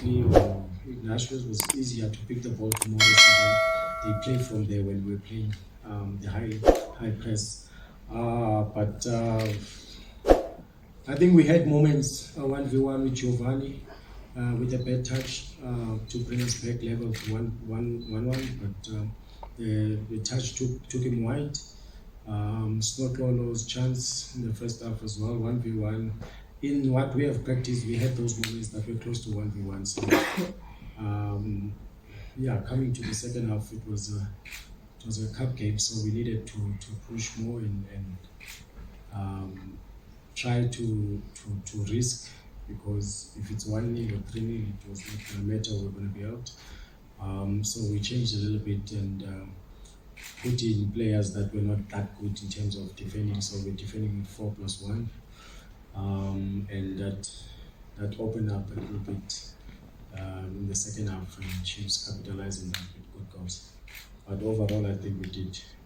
Quickly or Nashville was easier to pick the ball to Morris, and then they play from there when we were playing the high press. But I think we had moments 1v1 with Giovanni with a bad touch to bring us back level to 1-1, but the touch took him wide. Snotlolo's chance in the first half as well, 1v1. In what we have practiced, we had those moments that were close to 1v1. So, coming to the second half, it was a cup game, so we needed to push more and try to risk, because if it's 1-0 or 3-0, it was not going to matter, we're going to be out. So we changed a little bit and put in players that were not that good in terms of defending. So we're defending with 4+1, and that opened up a little bit in the second half, and Chiefs capitalizing that with good goals. But overall, I think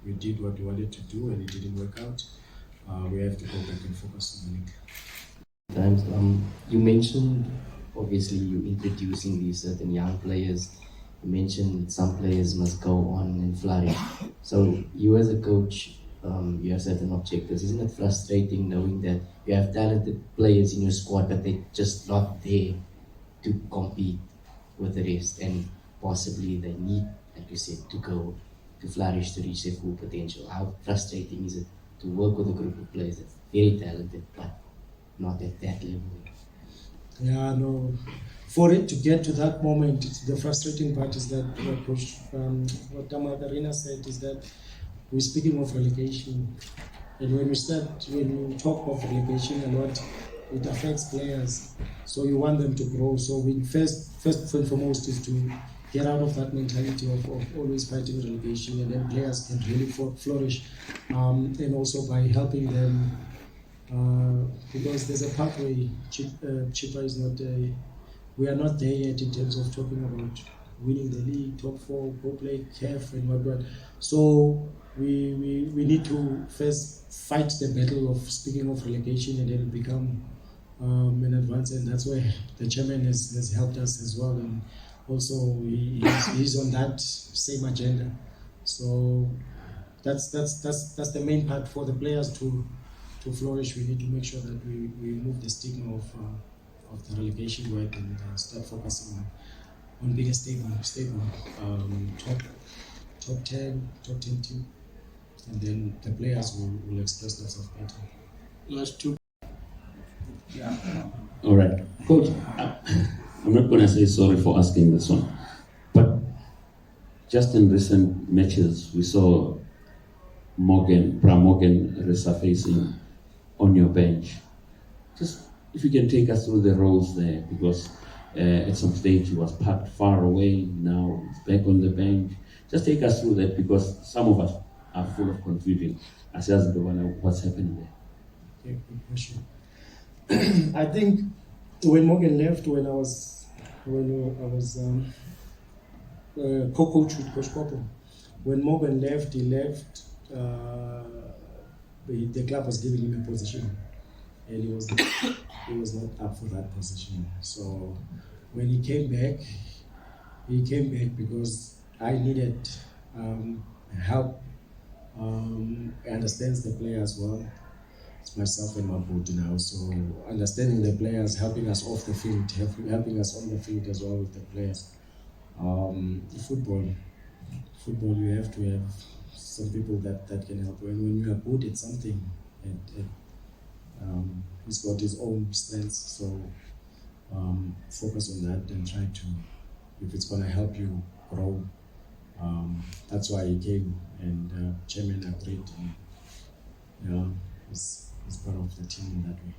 we did what we wanted to do, and it didn't work out. We have to go back and focus on the league. Times, you mentioned obviously you introducing these certain young players. You mentioned some players must go on and flourish. So you as a coach, you have certain objectives. Isn't it frustrating knowing that you have talented players in your squad, but they're just not there to compete with the rest, and possibly they need, like you said, to go to flourish, to reach their full potential? How frustrating is it to work with a group of players that's very talented but not at that level? Yeah, no. For it to get to that moment, the frustrating part is that what Damadarina said is that we're speaking of relegation, and when you talk of relegation a lot, it affects players. So you want them to grow. So we first and foremost is to get out of that mentality of always fighting relegation, and then players can really flourish, and also by helping them. Because there's a pathway. Chippa is not we are not there yet in terms of talking about winning the league, top 4, go play CAF and what. So we need to first fight the battle of speaking of relegation, and then become an advance, and that's where the chairman has helped us as well, and also he's on that same agenda. So that's the main part for the players to flourish. We need to make sure that we remove the stigma of the relegation work, and start focusing on being a stable top 10 team, and then the players will express themselves better. Last two. Yeah. All right, Coach. I'm not going to say sorry for asking this one, but just in recent matches, we saw Morgan resurfacing on your bench. Just if you can take us through the roles there, because at some stage he was parked far away, now he's back on the bench. Just take us through that, because some of us are full of confusion as to what's happening there. Okay, good question. I think when Morgan left, when I was co-coach with Coach Popo, when Morgan left, he left. The club was giving him a position, and he was not up for that position. So when he came back because I needed help. He understands the players well. It's myself and Maputi now, so understanding the players, helping us off the field, helping us on the field as well with the players. Football, you have to have some people that can help. When you are good at something, he's got his own strengths, so focus on that and try to, if it's going to help you grow. That's why he came, and chairman agreed, and he's part of the team in that way.